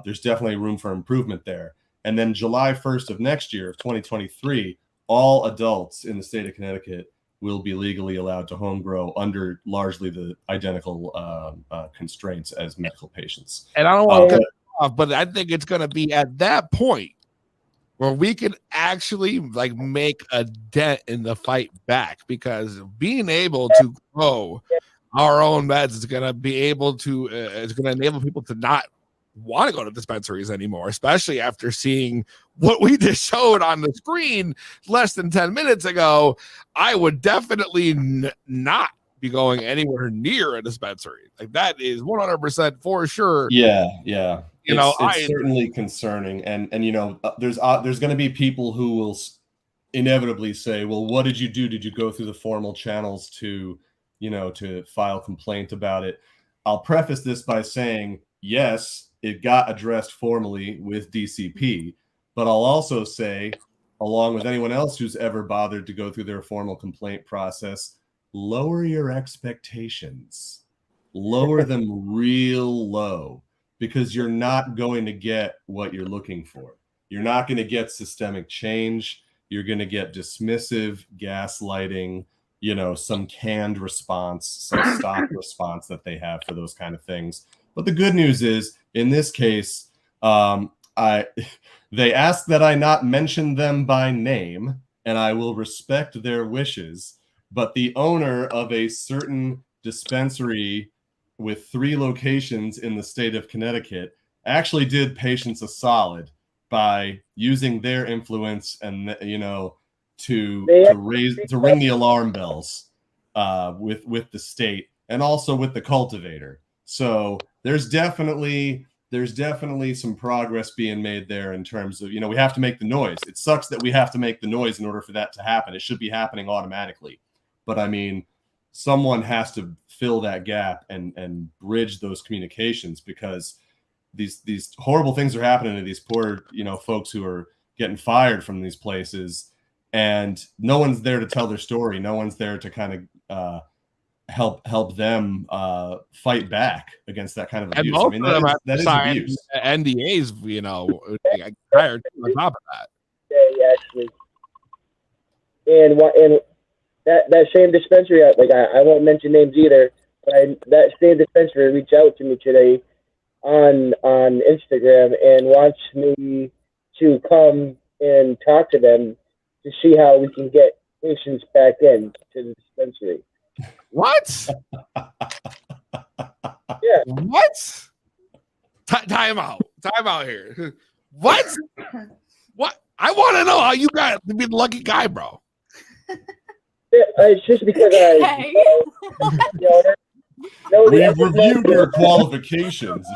There's definitely room for improvement there. And then July 1st of next year, of 2023, all adults in the state of Connecticut will be legally allowed to home grow under largely the identical constraints as medical patients. And I don't want to cut off, but I think it's going to be at that point where we can actually like make a dent in the fight back, because being able to grow our own meds is going to be able to it's going to enable people to not want to go to dispensaries anymore, especially after seeing what we just showed on the screen less than 10 minutes ago. I would definitely not be going anywhere near a dispensary. Like, that is 100% for sure. Yeah. You know, it's certainly concerning, and you know, there's going to be people who will inevitably say, well, what did you do? Did you go through the formal channels to, you know, to file complaint about it? I'll preface this by saying, yes, it got addressed formally with DCP, but I'll also say, along with anyone else who's ever bothered to go through their formal complaint process, lower your expectations, lower them real low, because you're not going to get what you're looking for. You're not going to get systemic change. You're going to get dismissive, gaslighting, you know, some canned response, some stock response that they have for those kind of things. But the good news is, in this case, they asked that I not mention them by name, and I will respect their wishes. But the owner of a certain dispensary with 3 locations in the state of Connecticut actually did patients a solid by using their influence and, you know, to They ring the alarm bells with the state and also with the cultivator. So there's definitely some progress being made there in terms of, we have to make the noise. It sucks that we have to make the noise in order for that to happen. It should be happening automatically. But I mean, someone has to fill that gap and bridge those communications, because these horrible things are happening to these poor, folks who are getting fired from these places, and no one's there to tell their story. No one's there to kind of help them fight back against that kind of abuse. And most of them that is signed abuse. NDAs, hired on top of that. Yeah, actually. And that same dispensary, I won't mention names either, but that same dispensary reached out to me today on Instagram and wants me to come and talk to them to see how we can get patients back in to the dispensary. What? Yeah. What? Time out here. What? What? I want to know how you got to be the lucky guy, bro. Yeah, it's just because We've reviewed your qualifications.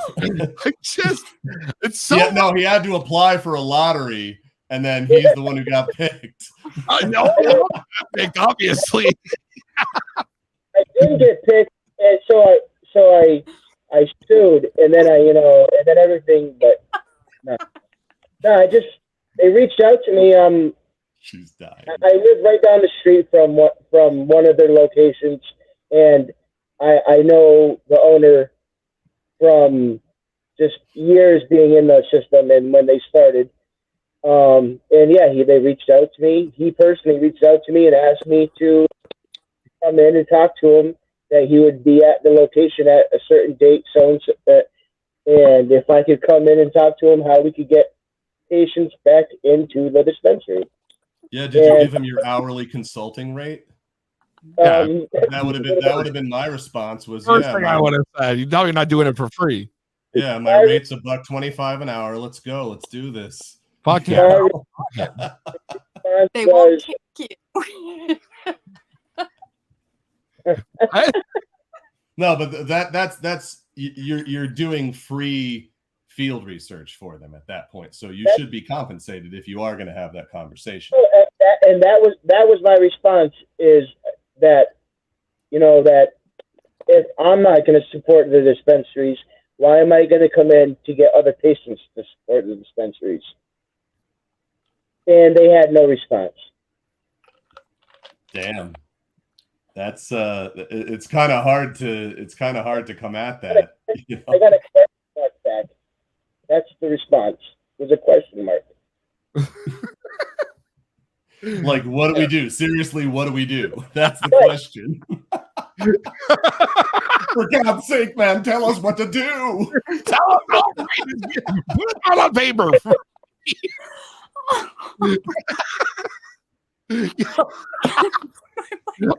It's so. Yeah, no, he had to apply for a lottery, and then he's the one who got picked. No, picked, obviously. I didn't get picked, and so I sued, and then and then everything. But no, they reached out to me. She's dying. I live right down the street from one of their locations, and I know the owner from just years being in the system and when they started. And yeah, they reached out to me. He personally reached out to me and asked me to come in and talk to him, that he would be at the location at a certain date, and if I could come in and talk to him, how we could get patients back into the dispensary. Yeah, did you give him your hourly consulting rate? Yeah, that would have been my response. Was first thing I would have said. You know, you're not doing it for free. Yeah, my rate's $1.25 an hour. Let's go. Let's do this. Fuck yeah. They won't kick you. No, but that's you're doing free field research for them at that point, so you should be compensated if you are going to have that conversation. And that was my response, is that that if I'm not going to support the dispensaries, why am I going to come in to get other patients to support the dispensaries? And they had no response. Damn. That's it's kind of hard to come at that. I got a question mark back. That's the response. It was a question mark. Like, what do we do? Seriously, what do we do? That's the question. For God's sake, man, tell us what to do. Tell us, put it out on paper.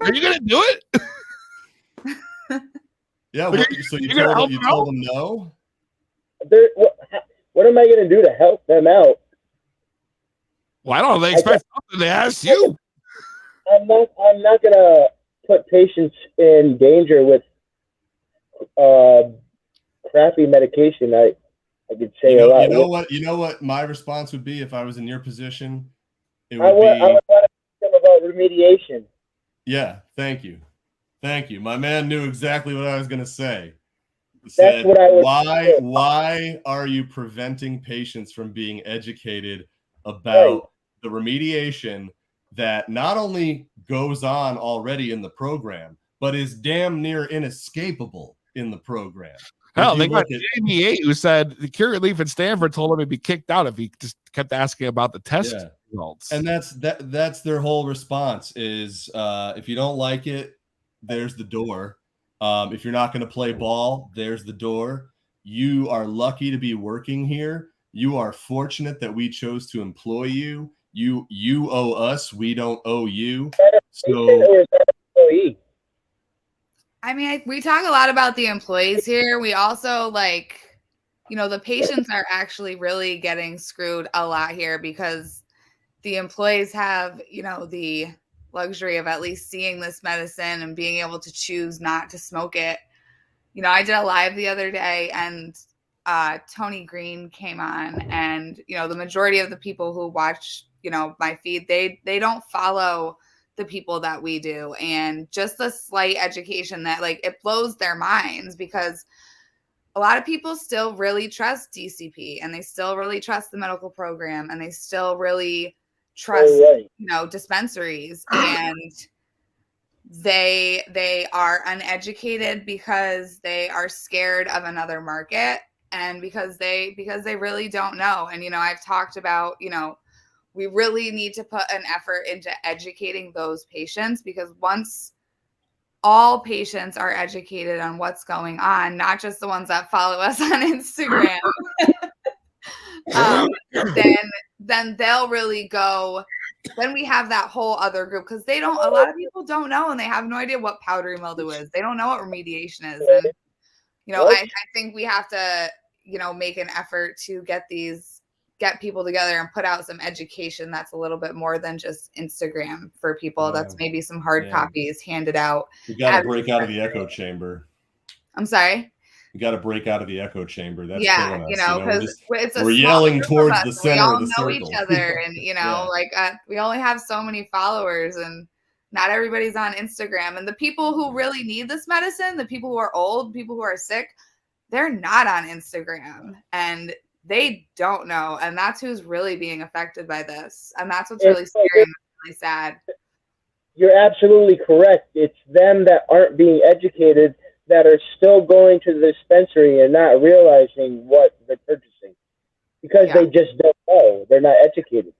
Are you gonna do it? Yeah. So you told them no? What am I going to do to help them out? Well, I don't know. They expect something. They ask you. I'm not going to put patients in danger with crappy medication. I could say a lot. You know what my response would be if I was in your position? I would want to ask them about remediation. Yeah, thank you. My man knew exactly what I was going to say. He That's said, what I was. Why are you preventing patients from being educated about the remediation that not only goes on already in the program, but is damn near inescapable in the program? Hell, they got JB8 who said the cure relief at Stanford told him he'd be kicked out if he just kept asking about the test results. And that's their whole response is if you don't like it, there's the door. If you're not going to play ball, there's the door. You are lucky to be working here. You are fortunate that we chose to employ you. You owe us. We don't owe you. So, I mean, we talk a lot about the employees here. We also the patients are actually really getting screwed a lot here because the employees have, you know, the luxury of at least seeing this medicine and being able to choose not to smoke it. You know, I did a live the other day, and Tony Green came on, and, you know, the majority of the people who watch, you know, my feed, they don't follow the people that we do. And just the slight education that, like, it blows their minds, because a lot of people still really trust DCP, and they still really trust the medical program, and they still really trust, you know, dispensaries, and they are uneducated because they are scared of another market, and because they really don't know. And, you know, I've talked about, you know, we really need to put an effort into educating those patients, because once all patients are educated on what's going on, not just the ones that follow us on Instagram, then they'll really go. Then we have that whole other group, because a lot of people don't know, and they have no idea what powdery mildew is. They don't know what remediation is. And, you know, I think we have to, you know, make an effort to get people together and put out some education that's a little bit more than just Instagram for people. That's maybe some hard copies handed out. We got to break out of the echo chamber. I'm sorry? We got to break out of the echo chamber. That's killing us. You know, because we're yelling towards the center of the circle. We all know each other, and, you know, like we only have so many followers, and not everybody's on Instagram. And the people who really need this medicine, the people who are old, people who are sick, they're not on Instagram, and they don't know. And that's who's really being affected by this. And that's what's really scary and really sad. You're absolutely correct. It's them that aren't being educated that are still going to the dispensary and not realizing what they're purchasing, because they just don't know. They're not educated.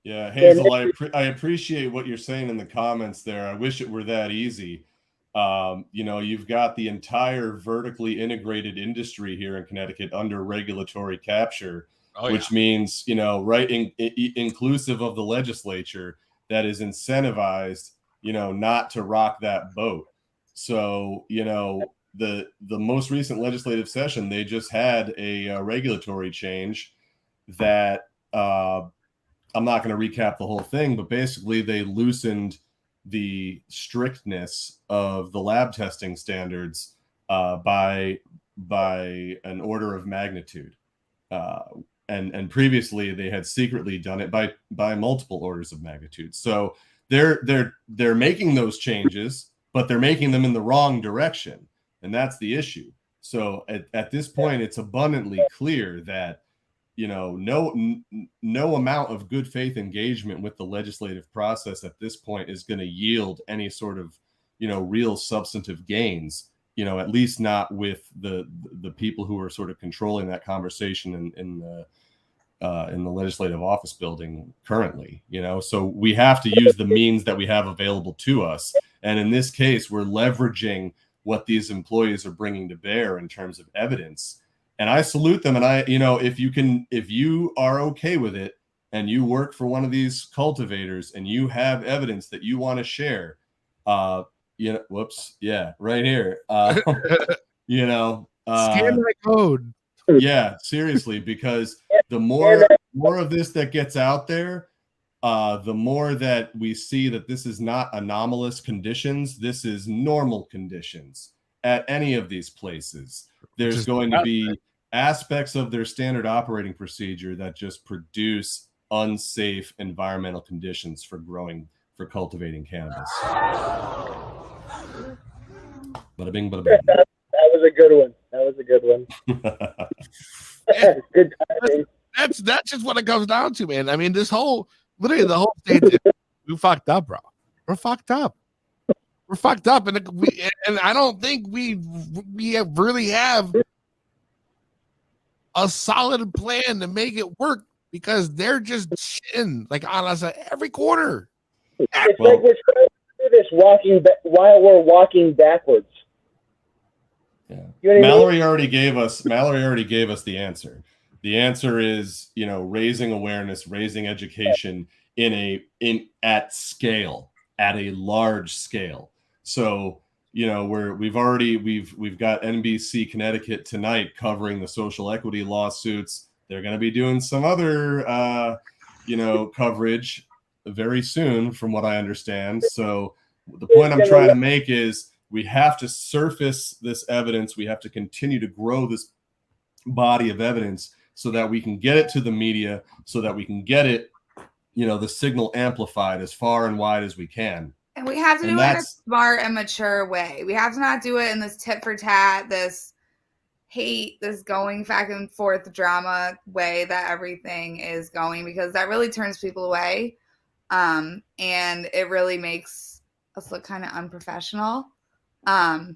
Yeah, Hazel, I appreciate what you're saying in the comments there. I wish it were that easy. You know, you've got the entire vertically integrated industry here in Connecticut under regulatory capture, which means, you know, inclusive of the legislature, that is incentivized, you know, not to rock that boat. So, you know, the most recent legislative session, they just had a regulatory change that I'm not going to recap the whole thing, but basically they loosened the strictness of the lab testing standards by an order of magnitude. And previously they had secretly done it by multiple orders of magnitude. So they're making those changes, but they're making them in the wrong direction. And that's the issue. So at this point, it's abundantly clear that, you know, no amount of good faith engagement with the legislative process at this point is going to yield any sort of, you know, real substantive gains, you know, at least not with the people who are sort of controlling that conversation in the legislative office building currently, you know. So we have to use the means that we have available to us. And in this case, we're leveraging what these employees are bringing to bear in terms of evidence. And I salute them. And you know, if you are okay with it and you work for one of these cultivators and you have evidence that you want to share, you know, whoops. Yeah. Right here. You know, scan my code. Yeah, seriously, because the more of this that gets out there, the more that we see that this is not anomalous conditions. This is normal conditions at any of these places. There's going to be aspects of their standard operating procedure that just produce unsafe environmental conditions for cultivating cannabis. Bada bing, bada bing. That was a good one. That was a good one. Good timing. That's just what it comes down to, man. I mean, literally the whole state, we fucked up, bro. We're fucked up. We're fucked up, and I don't think we really have a solid plan to make it work, because they're just shitting like on us at every corner. It's like we're trying to do this while we're walking backwards. Yeah. You know Mallory already gave us the answer. The answer is, you know, raising awareness, raising education at scale, at a large scale. So, you know, we've got NBC Connecticut tonight covering the social equity lawsuits. They're going to be doing some other coverage very soon, from what I understand. So the point I'm trying to make is we have to surface this evidence. We have to continue to grow this body of evidence so that we can get it to the media, so that we can get it, the signal amplified as far and wide as we can. And we have to do it in a smart and mature way. We have to not do it in this tit for tat, this hate, this going back and forth drama way that everything is going, because that really turns people away. And it really makes us look kind of unprofessional. So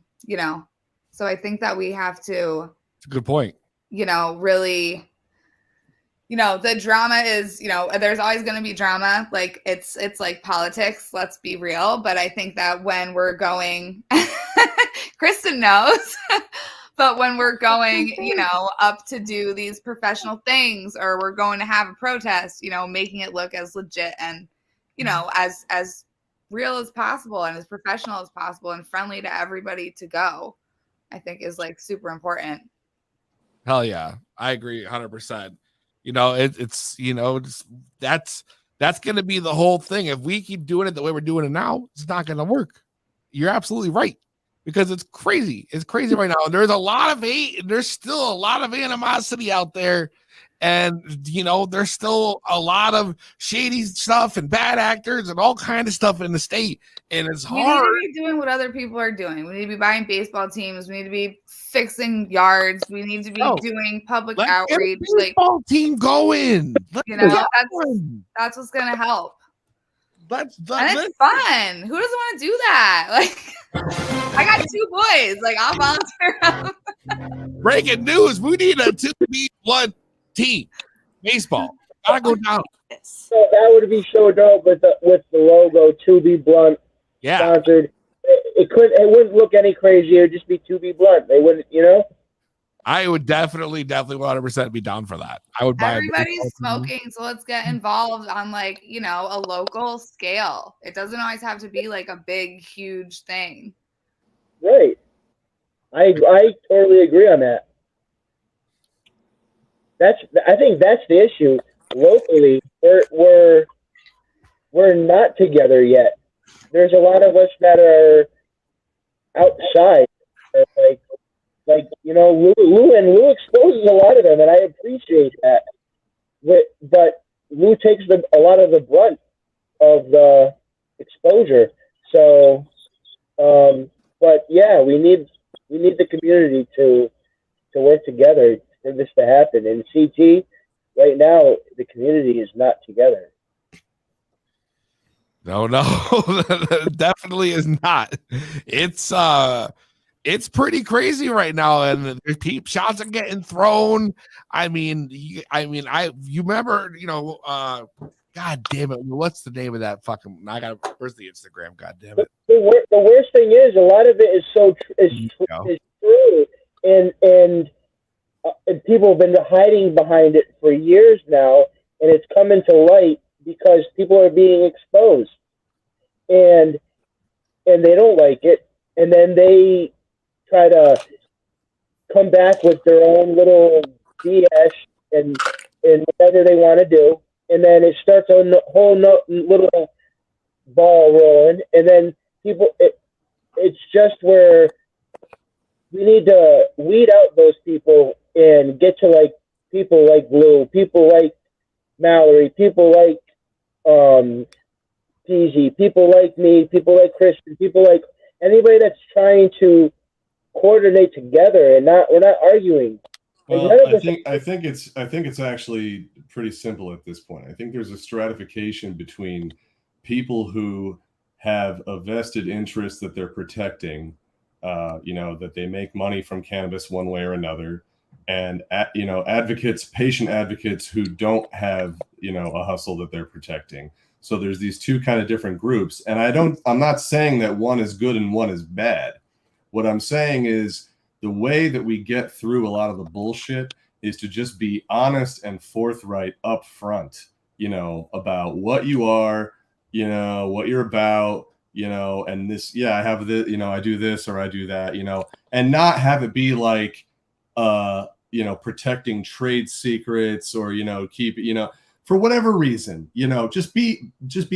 I think that we have to. It's a good point. Really, the drama is, there's always going to be drama. Like it's like politics. Let's be real. But I think that when we're going, Kristen knows, but when we're going, up to do these professional things, or we're going to have a protest, making it look as legit and, as real as possible and as professional as possible and friendly to everybody to go, I think is like super important. Hell yeah. I agree 100%. That's going to be the whole thing. If we keep doing it the way we're doing it now, it's not going to work. You're absolutely right, because it's crazy. It's crazy right now. There's a lot of hate. There's still a lot of animosity out there. And, there's still a lot of shady stuff and bad actors and all kind of stuff in the state. And it's hard. We need to be doing what other people are doing. We need to be buying baseball teams. We need to be fixing yards. We need to be doing public outreach. Baseball team going. That's what's going to help. And it's fun. Who doesn't want to do that? I got 2 boys. I'll volunteer. Breaking news. We need a 2v1 team. Baseball. Gotta go down. So that would be so dope with the logo, To Be Blunt, sponsored. It wouldn't look any crazier. It'd just be To Be Blunt. They wouldn't, I would definitely 100% be down for that. I would buy. Everybody's smoking, so let's get involved on a local scale. It doesn't always have to be a big, huge thing. Right. I totally agree on that. I think that's the issue. Locally, we're not together yet. There's a lot of us that are outside, Lou exposes a lot of them, and I appreciate that. But Lou takes a lot of the brunt of the exposure. So, but yeah, we need the community to work together for this to happen. And CT, right now, the community is not together. No, definitely is not. It's pretty crazy right now, and shots are getting thrown. I mean, you remember, God damn it, what's the name of that fucking? Where's the Instagram? God damn it. The worst thing is, a lot of it is true, and people have been hiding behind it for years now, and it's coming to light because people are being exposed, and they don't like it, and then they try to come back with their own little BS and whatever they want to do, and then it starts a whole little ball rolling, and then it's just where we need to weed out those people and get to people like Lou, people like Mallory, people like Peezy, people like me, people like Christian, people like anybody that's trying to coordinate together, and we're not arguing. Well, I think it's actually pretty simple at this point. I think there's a stratification between people who have a vested interest that they're protecting, that they make money from cannabis one way or another, and patient advocates who don't have a hustle that they're protecting. So there's these two kind of different groups, and I'm not saying that one is good and one is bad. What I'm saying is the way that we get through a lot of the bullshit is to just be honest and forthright up front, about what you are, what you're about, and this, I have this, I do this or I do that, and not have it be like, protecting trade secrets or, keep, for whatever reason, just be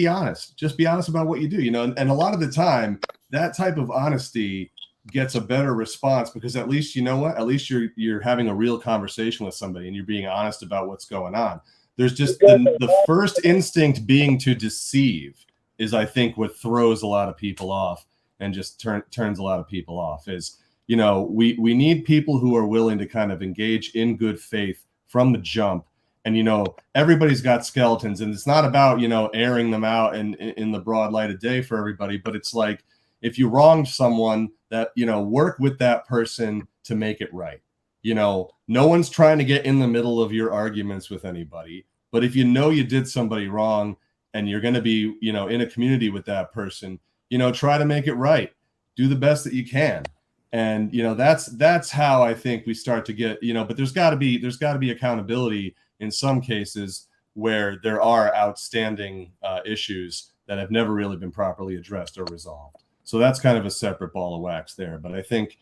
honest. Just be honest about what you do, and a lot of the time that type of honesty gets a better response, because at least, at least you're having a real conversation with somebody and you're being honest about what's going on. There's just the first instinct being to deceive is, I think, what throws a lot of people off and just turns a lot of people off is, we need people who are willing to kind of engage in good faith from the jump. And, everybody's got skeletons, and it's not about, airing them out in the broad light of day for everybody. But it's like, if you wronged someone, that, work with that person to make it right. No one's trying to get in the middle of your arguments with anybody. But if you did somebody wrong and you're going to be, in a community with that person, try to make it right. Do the best that you can. And, that's how I think we start to get, but there's got to be accountability in some cases where there are outstanding issues that have never really been properly addressed or resolved. So that's kind of a separate ball of wax there. But I think,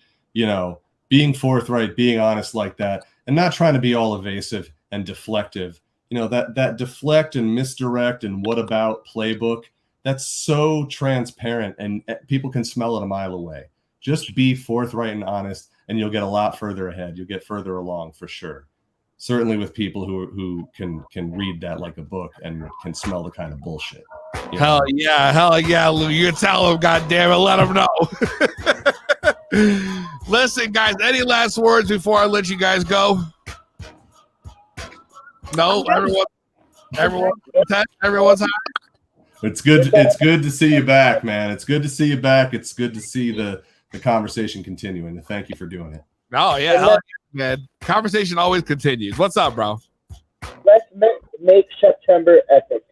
being forthright, being honest like that, and not trying to be all evasive and deflective, that deflect and misdirect and what about playbook, that's so transparent and people can smell it a mile away. Just be forthright and honest, and you'll get a lot further ahead. You'll get further along for sure. Certainly with people who can read that like a book and can smell the kind of bullshit. Hell yeah, Lou. You tell them, goddamn it, let them know. Listen, guys, any last words before I let you guys go? No, everyone's high. It's good. It's good to see you back, man. It's good to see you back. It's good to see the conversation continuing. Thank you for doing it. Oh yeah, hell yeah, man. Conversation always continues. What's up, bro? Let's make September epic.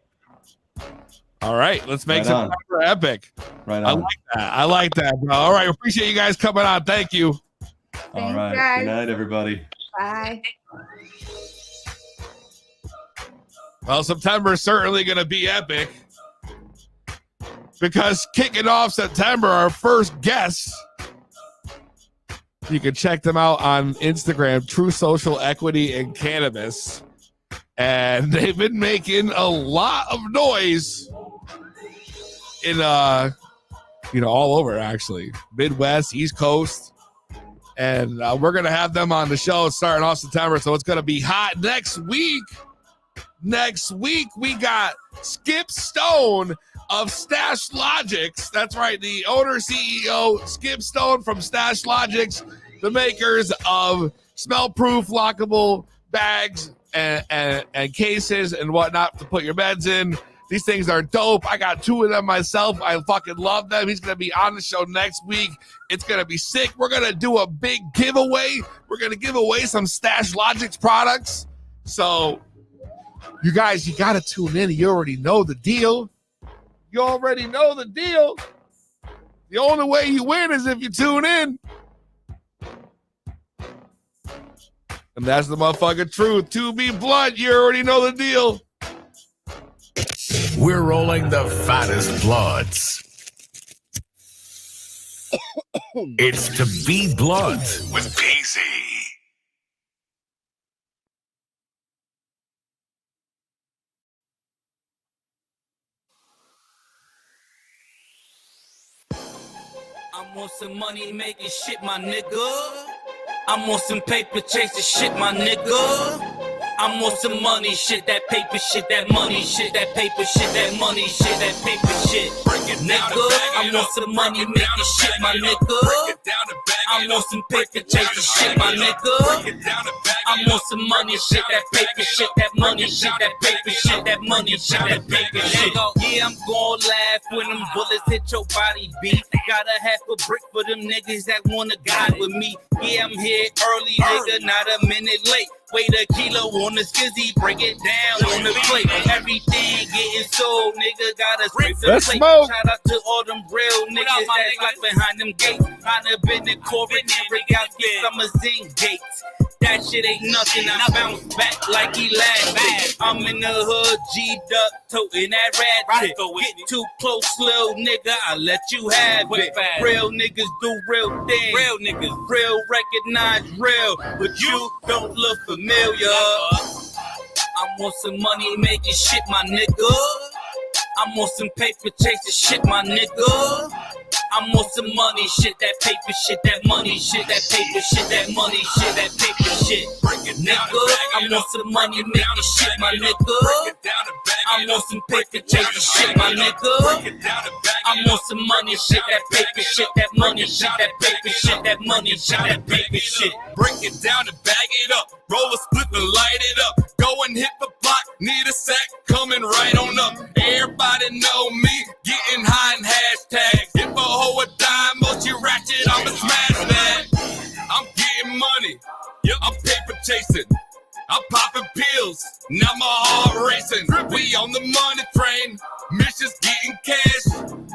All right, let's make September epic. Right on. I like that, bro. All right, appreciate you guys coming on. Thank you. All right. Guys. Good night, everybody. Bye. Well, September is certainly going to be epic, because kicking off September, our first guests, you can check them out on Instagram, True Social Equity and Cannabis. And they've been making a lot of noise in, all over, actually. Midwest, East Coast. And we're going to have them on the show starting off September. So it's going to be hot next week. Next week, we got Skip Stone of Stashlogix. That's right, the owner, CEO, Skip Stone from Stashlogix, the makers of smell-proof lockable bags and cases and whatnot to put your meds in. These things are dope. I got 2 of them myself. I fucking love them. He's going to be on the show next week. It's going to be sick. We're going to do a big giveaway. We're going to give away some Stashlogix products. So you guys, you got to tune in. You already know the deal. You already know the deal. The only way you win is if you tune in. And that's the motherfucking truth. To be blunt, you already know the deal. We're rolling the fattest bloods. It's To Be Blunt with Peezy. I'm on some money making shit, my nigga. I'm on some paper chasing shit, my nigga. I'm on some money shit, that paper shit, that money shit, that paper shit, that money shit, that paper shit. Nigga, I'm on some money making shit, my nigga. I'm on some paper chasing shit, my nigga. I'm on some money shit, that paper shit, that money shit, that paper shit, that money shit, that paper shit. Yeah, I'm gon' laugh when them bullets hit your body, beat. Gotta have a brick for them niggas that wanna God with me. Yeah, I'm here early, nigga, not a minute late. Wait a kilo on the skizzy, break it down on the plate. Everything getting sold, nigga, gotta scrape the plate. Shout out to all them real niggas that's like behind them gates. I'd have been in Corbin, Rogowski, Summer Zing gates. That shit ain't nothing, I bounce back like elastic. I'm in the hood, G'd up, toting that rat shit. Get too close, little nigga, I let you have it. Real niggas do real things. Real niggas, real recognize real. But you don't look familiar. I'm I'm on some money making shit, my nigga. I'm on some paper chasing shit, my nigga. I'm on some money shit, that paper shit, that money shit, that paper shit, that money shit, that paper shit. Nigga, I'm on some money making shit, my nigga. I'm on some paper chasing shit, my nigga. I'm on some money shit, that paper shit, that money shit, that paper shit, that money shit, that paper shit. Break it down and bag it up. Roll a split and light it up. Go and hit the block. Need a sack coming right on up. Everybody know me. Getting high in hashtags. If a hoe a dime or she ratchet, I'ma smash that. I'm getting money. I'm paper chasing. I'm popping pills. Now my heart racing. We on the money train. Missions getting cash.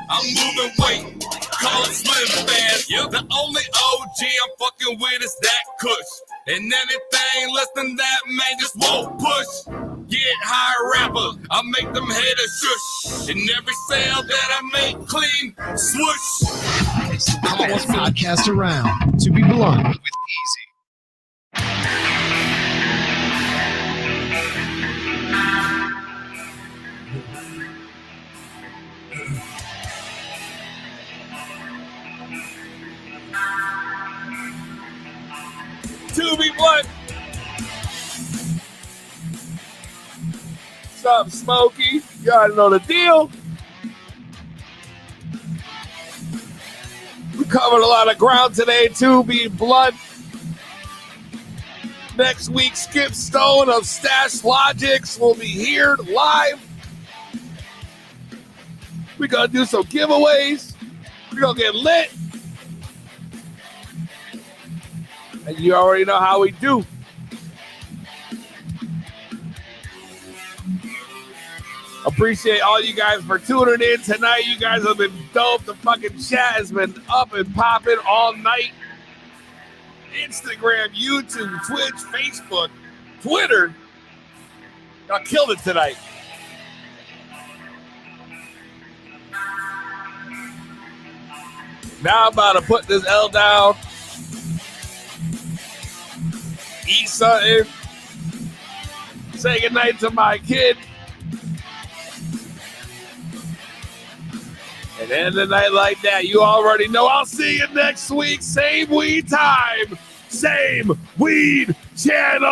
I'm moving weight. Call it slim fast. The only OG I'm fucking with is that kush. And anything less than that, man, just won't push. Get high rapper, I make them haters shush. And every sale that I make clean, swoosh. It's the best podcast around. To be blunt with Peezy. To be blunt. What's up, Smokey? You already know the deal. We covered a lot of ground today, to be blunt. Next week, Skip Stone of Stashlogix will be here live. We're going to do some giveaways. We're going to get lit. And you already know how we do. Appreciate all you guys for tuning in tonight. You guys have been dope. The fucking chat has been up and popping all night. Instagram, YouTube, Twitch, Facebook, Twitter. Y'all killed it tonight. Now I'm about to put this L down. Eat something. Say goodnight to my kid. And end the night like that. You already know. I'll see you next week. Same weed time. Same weed channel.